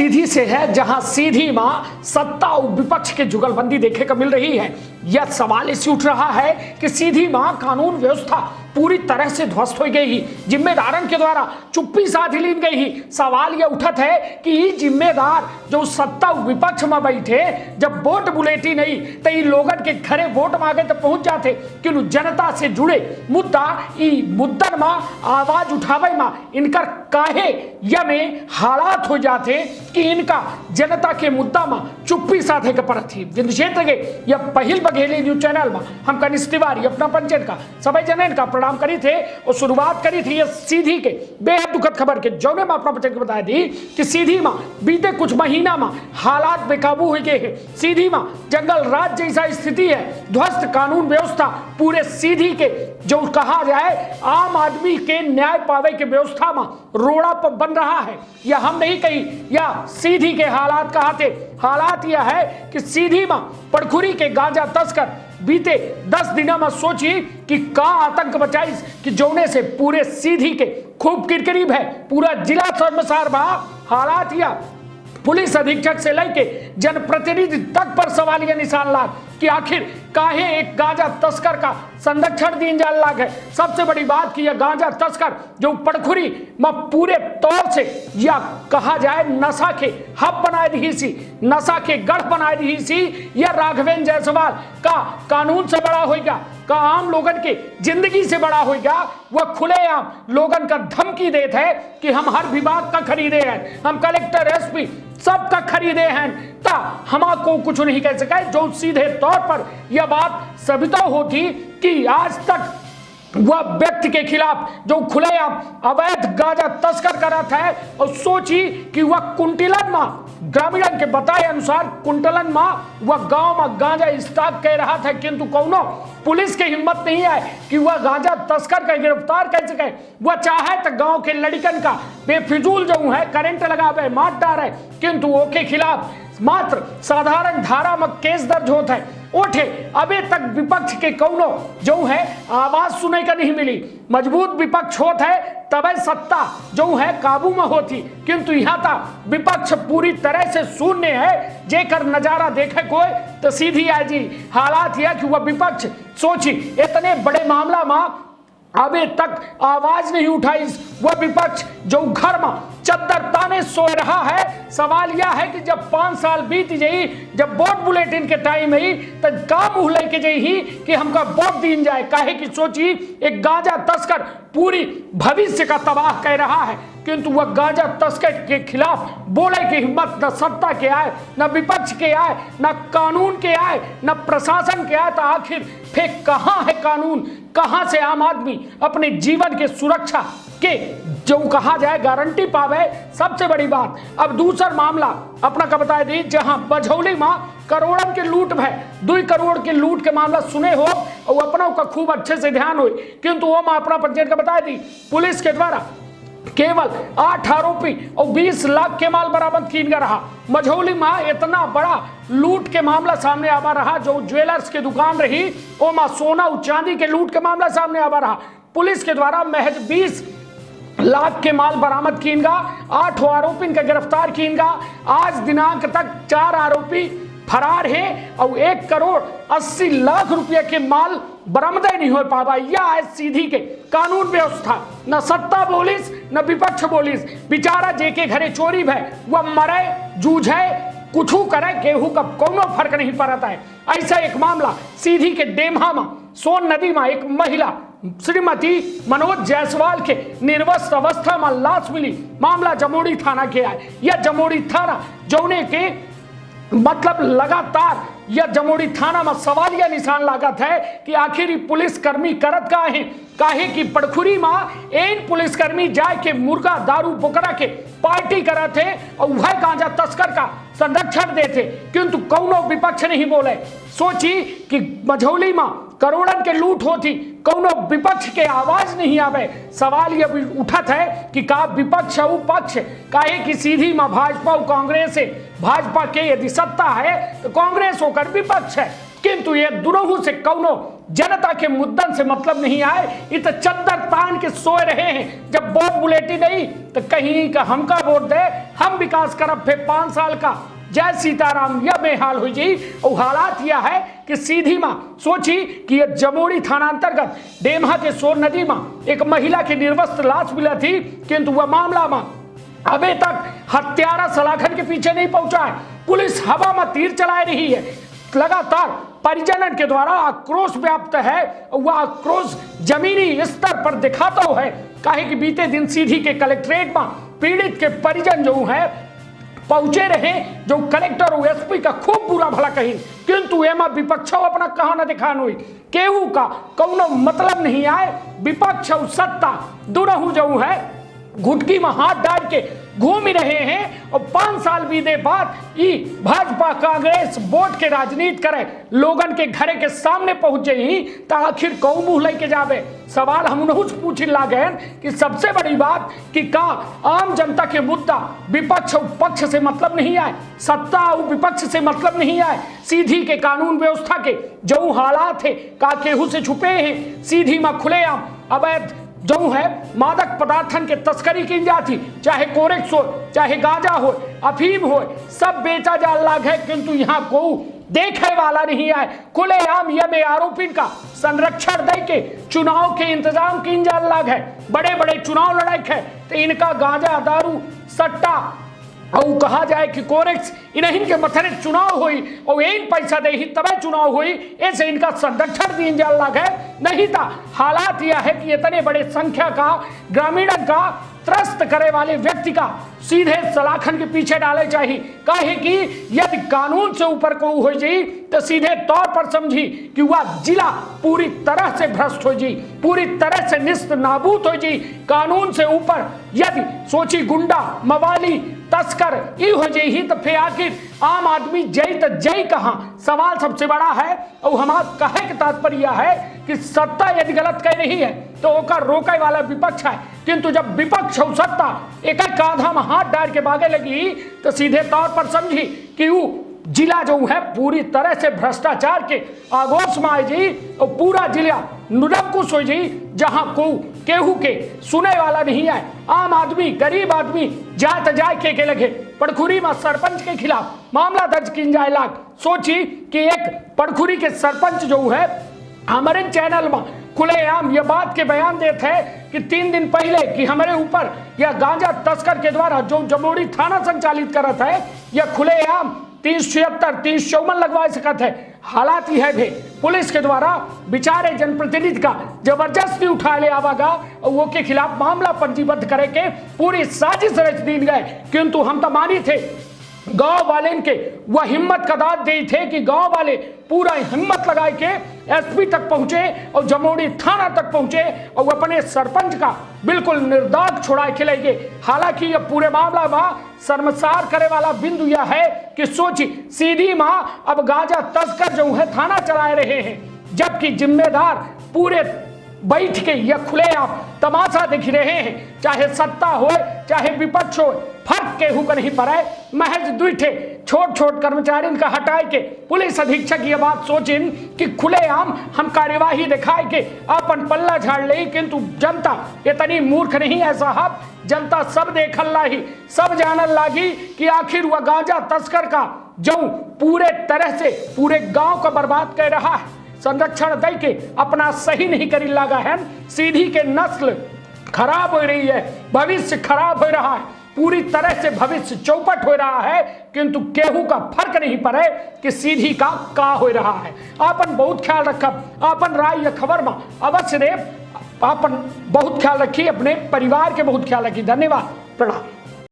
सीधी से है, जहां सीधी मां सत्ता और विपक्ष के जुगलबंदी देखे को मिल रही है। यह सवाल इससे उठ रहा है कि सीधी मां कानून व्यवस्था पूरी तरह से ध्वस्त हो गई ही, जिम्मेदारन के द्वारा चुप्पी साथ ही लीन गई ही। सवाल यह उठत है कि ये जिम्मेदार जो सत्ता विपक्ष में बैठे, जब वोट बुलेटी नहीं तो ये लोगन के घरे वोट मांगे तो पहुंच जाते, कि जनता से जुड़े मुद्दा मुद्दन में आवाज उठावे में इनकर काहे यमे हालात हो जाते कि इनका जनता के मुद्दा में चुप्पी साथे के परत थी। जिन क्षेत्र के यह पहिल बघेली न्यूज चैनल में हम कनिष्ठ तिवारी अपना पंचन का सभी जनन का प्रणाम करी थे और शुरुआत करी थी ये सीधी के बेहद दुखद खबर के, जौने में अपना पंचन बताया दी कि सीधी मां बीते कुछ महीना में हालात बेकाबू हो गए हैं। सीधी मां जंगल राज जैसा स्थिति है, ध्वस्त कानून व्यवस्था पूरे सीधी के जो कहा जाए आम आदमी के न्याय पावे के व्यवस्था में रोड़ा पर बन रहा है। यह हम नहीं कही, या सीधी के हालात कहा थे। हालात यह है कि सीधी मां पड़खुरी के गांजा तस्कर बीते 10 दिनों में सोची कि का आतंक बचाई कि जोने से पूरे सीधी के खूब किरकिरीब है, पूरा जिला शर्मसार बा। हालात यह पुलिस अधीक्षक से लेके जनप्रतिनिधि तक पर सवालिया निशान लाग कि आखिर काहे एक गांजा तस्कर का संरक्षण दीन जान लाग है। सबसे बड़ी बात कि यह गांजा तस्कर जो पड़खुरी में पूरे तौर से या कहा जाए नशा के हब बनाए दी सी, नशा के गढ़ बनाए दी सी, यह राघवेंद्र जायसवाल का कानून से बड़ा होगा, का आम लोगन के जिंदगी से बड़ा होगा। वह खुलेआम लोगन का धमकी देते है कि हम हर विभाग का खरीदे हैं, हम कलेक्टर एसपी सबका खरीदे हैं, ता हमको कुछ नहीं कह सके। जो सीधे तौर पर यह बात सबिता होती कि आज तक वह व्यक्ति के खिलाफ जो खुलेआम अवैध गांजा तस्कर करा था और सोची कि वह कुंटलन में ग्रामीण के बताए अनुसार कुंटलन में वह गांव में गांजा स्टॉक कह रहा था, किंतु कौनो पुलिस की हिम्मत नहीं है कि वह गांजा तस्कर का गिरफ्तार कर सके। वह चाहे तो गांव के लड़कन का बेफिजूल जो है करंट लगावे मार डाले, किंतु वो के खिलाफ मात्र साधारण धारा में केस दर्ज होता है। उठे अभी तक विपक्ष के कौनो जो है आवाज सुने का नहीं मिली। मजबूत विपक्ष होता है तबे सत्ता जो है काबू में होती, किंतु यहाँ तक विपक्ष पूरी तरह से शून्य है। जेकर नजारा देखे कोई तो सीधी आई जी हालात यह कि वह विपक्ष सोची इतने बड़े मामला में अभी तक आवाज नहीं उठाई। वह विपक्ष जो घर में चद्दर ताने सो रहा है। सवाल यह है कि जब 5 साल बीत जाई, जब वोट बुलेटिन के टाइम ही तो का मुंह लेके जाई कि हमका वोट दीन जाए, काहे कि सोची एक गांजा तस्कर पूरी भविष्य का तबाह कर रहा है, किंतु वह गांजा तस्कर के खिलाफ बोले की हिम्मत न सत्ता के आए, न विपक्ष के आए, न कानून के आए, न प्रशासन के आए। तो आखिर फिर कहाँ है कानून, कहां से आम आदमी अपने जीवन के सुरक्षा के जो कहा जाए गारंटी पावे। सबसे बड़ी बात अब दूसरा मामला अपना का बताए दी, जहां बझौली में करोड़ों के लूट है, 2 करोड़ के लूट के मामला सुने हो और अपनों का खूब अच्छे से ध्यान हो, किंतु वो मैं अपना पंचायत का बताए दी पुलिस के द्वारा केवल 8 आरोपी और 20 लाख के माल बरामद किया रहा। मझौली में इतना बड़ा लूट के मामला सामने आवा रहा, जो ज्वेलर्स की दुकान रही वो मां सोना और चांदी के लूट के मामला सामने आवा रहा। पुलिस के द्वारा महज 20 लाख के माल बरामद किएगा, 8 आरोपी का गिरफ्तार किएगा। आज दिनांक तक 4 आरोपी फरार है और 1 करोड़ 80 लाख रुपए के माल बरामद नहीं हो पावा। यह है सीधी के कानून व्यवस्था, न सत्ता बोलिस न विपक्ष बोलिस। बेचारा जेके घरे चोरी है वह मरे जूझे कुछ करे, गेहूं का कोनो फर्क नहीं पड़ता है। ऐसा एक मामला सीधी के डेम्हा में सोन नदी में एक महिला श्रीमती मनोज जायसवाल के निर्वस्त्र अवस्था में लाश मिली। मामला जमोड़ी थाना के आए। यह जमोड़ी थाना जौने के मतलब लगातार यह जमोड़ी थाना में सवालिया निशान लागत है कि आखिर पुलिस कर्मी करत का है, काहे कि पड़खुरी में एन पुलिसकर्मी जाए के मुर्गा दारू बोकरा के पार्टी करत है और वह गांजा तस्कर का संरक्षण देते, किंतु कौनो विपक्ष नहीं बोले। सोची कि मझौली में करोड़न के लूट होती, कौनो विपक्ष के आवाज नहीं आवे। सवाल यह उठत है कि का विपक्ष और पक्ष, काहे कि सीधी में भाजपा और कांग्रेस है। भाजपा के यदि सत्ता है तो कांग्रेस होकर विपक्ष है, किंतु ये दोनों से कौनो जनता के मुद्दन से मतलब नहीं आए, इत चद्दर तान के सोए रहे हैं। जब वोट बुलेटिन नहीं तो कहीं का हमका वोट दे, हम विकास करब फिर 5 साल का। जय सीताराम। यह बेहाल हुई जी। और हालात यह है कि सीधी माँ सोची कि यह जमोड़ी थाना अंतर्गत डेमहा के सोर नदी में एक महिला की निर्वस्त्र लाश मिला थी, किंतु वह मामला में अभी तक हत्यारा सलाखन के पीछे नहीं पहुंचा है। पुलिस हवा में तीर चला रही है। लगातार परिजनन के द्वारा आक्रोश व्याप्त है। वह आक्रोश जमीनी स्तर पर दिखाता है। काहे कि बीते दिन सीधी के कलेक्ट्रेट में पीड़ित के परिजन जो है पहुंचे रहे, जो कलेक्टर और एसपी का खूब बुरा भला कही, किंतु एमा विपक्ष अपना कहा न दिखान हुई। केहू का कौनो मतलब नहीं आए। विपक्ष और सत्ता दोनों जो है घुटकी में हाथ डाल के घूम रहे हैं। और 5 साल बीते बाद भाजपा कांग्रेस वोट के राजनीति करे, लोगन के घरे के सामने पहुंचे ही तो आखिर कौ मुंह लेके जावे। सवाल हम से पूछे लागे कि सबसे बड़ी बात कि का आम जनता के मुद्दा विपक्ष और पक्ष से मतलब नहीं आए, सत्ता और विपक्ष से मतलब नहीं आए। सीधी के कानून व्यवस्था के जो हालात है का केहू से छुपे हैं। सीधी में खुलेआम अवैध जो है मादक पदार्थन के तस्करी की जाती, चाहे कोरेक्स हो, चाहे गांजा हो, अफीम हो, सब बेचा जा लाग है, किंतु यहाँ को देखे वाला नहीं है। खुलेआम ये में आरोपी का संरक्षण दे के चुनाव के इंतजाम की जा लाग है। बड़े बड़े चुनाव लड़ाई है तो इनका गांजा, दारू, सट्टा और कहा जाए कि कोरेक्स इन्हीं के मथने चुनाव हुई और इन पैसा दे ही तब चुनाव हुई, ऐसे इनका संरक्षण दीन जाल लगे नहीं था। हालात यह है कि इतने बड़े संख्या का ग्रामीण का त्रस्त करे वाले व्यक्ति का सीधे सलाखन के पीछे डाले चाहिए। काहे कि यदि कानून से ऊपर को हो जी तो सीधे तौर पर समझी कि वह जिला पूरी तरह से भ्रष्ट हो जी, पूरी तरह से निस्त नाबूद हो जी। कानून से ऊपर यदि सोची गुंडा, मवाली, तस्कर ये हो जाए ही तो फिर आखिर आम आदमी जय तो जय कहाँ। सवाल सबसे बड़ा है और हमारा कहे के तात्पर्य है कि सत्ता यदि गलत कह रही है तो ओकर रोके वाला विपक्ष है, किंतु जब विपक्ष और सत्ता एक कांधा में हाथ डाल के भागे लगी तो सीधे तौर पर समझी कि वो जिला जो है पूरी तरह से भ्रष्टाचार के आगोश में आए जी। और पूरा जिला निरंकुश हो जी, जहां को केहू के सुने वाला नहीं है। आम आदमी, गरीब आदमी जाए के लगे। पड़खुरी में सरपंच के खिलाफ मामला दर्ज की जाए लाग। सोची कि एक पड़खुरी के सरपंच जो है हमारे चैनल में खुलेआम ये बात के बयान देते हैं कि 3 दिन पहले कि हमारे ऊपर यह गांजा तस्कर के द्वारा जो जमोड़ी थाना संचालित करत है यह खुलेआम 376, 354 लगवा सकत है। हालात यह है पुलिस के द्वारा बेचारे जनप्रतिनिधि का जबरदस्ती उठा ले आवागा और वो के खिलाफ मामला पंजीबद्ध करे के पूरी साजिश रच दी गए, किंतु हम तो मानी थे गांव वाले के वह हिम्मत का दाद दी थे कि गांव वाले पूरा हिम्मत लगाए के एसपी तक पहुंचे और जमोड़ी थाना तक पहुंचे और अपने सरपंच का बिल्कुल निर्दाग छुड़ा के ले गए। हालांकि यह पूरे मामला में शर्मसार करे वाला बिंदु यह है कि सोची सीधी मां अब गांजा तस्कर जो है थाना चलाए रहे हैं, जबकि जिम्मेदार पूरे बैठ के यह खुलेआम तमाशा दिख रहे हैं। चाहे सत्ता हो चाहे विपक्ष हो, फर्क केहू का नहीं पड़े। महज दुईठे छोट छोट कर्मचारी का हटाए के पुलिस अधीक्षक ये बात सोचिन कि खुलेआम हम कार्यवाही दिखाए के अपन पल्ला झाड़ ले, किंतु जनता इतनी मूर्ख नहीं है साहब। जनता सब देखल लाही, सब जानल लागी कि आखिर वह गांजा तस्कर का जो पूरे तरह से पूरे गांव को बर्बाद कर रहा है, संरक्षण दे के अपना सही नहीं करी लगा है। सीधी के नस्ल खराब हो रही है, भविष्य खराब हो रहा है, पूरी तरह से भविष्य चौपट हो रहा है, किंतु केहू का फर्क नहीं पड़े कि सीधी का हो रहा है। आपन बहुत ख्याल रखब, आपन राय खबर में अवश्य दे, आपन बहुत ख्याल रखिए, अपने परिवार के बहुत ख्याल रखिए। धन्यवाद, प्रणाम।